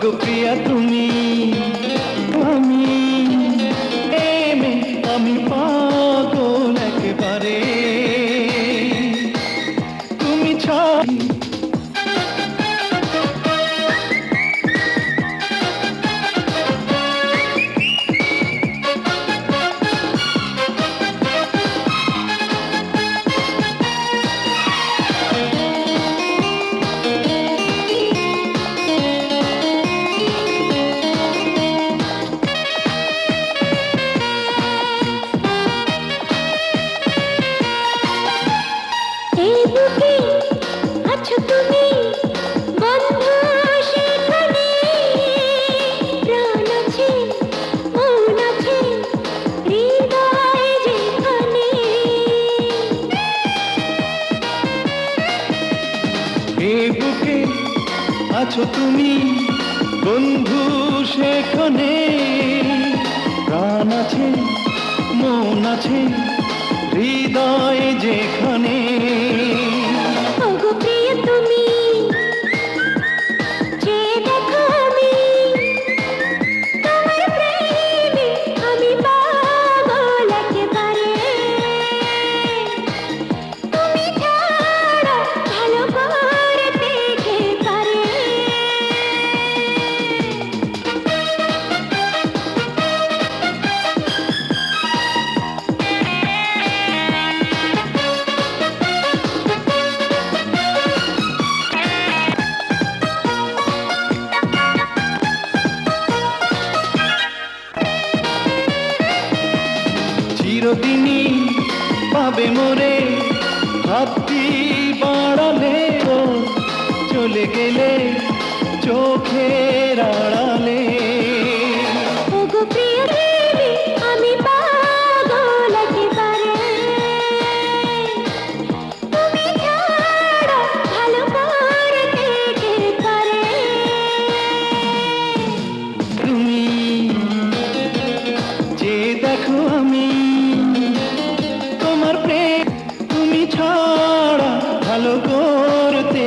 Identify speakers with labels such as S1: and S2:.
S1: ওগো প্রিয়া তুমি, আমি প্রেমে আমি পাগল একেবারে, তুমি ছাড়া।
S2: এই বুকে আছো তুমি বন্ধু সেখানে, প্রাণ আছে মন আছে হৃদয় যেখানে।
S1: এ বুকে আছো তুমি বন্ধু সেখানে, প্রাণ আছে মন আছে হৃদয় যেখানে।
S2: ওগো প্রিয় তুমি, যে দেখো আমি তোমার প্রেমে আমি পাগল একেবারে, তুমি ছাড়া ভালো করতে কে পারে।
S1: চিরদিনই পাবে মোরে, হাতটি বাড়ালে ও চলে গেলে চোখের আড়ালে।
S2: ওগো প্রিয় প্রেমে আমি পাগল একেবারে, তুমি ছাড়া ভালো করতে কে পারে।
S1: তুমি যে দেখো আমি তোমার প্রেম, তুমি ছাড়া ভালো করতে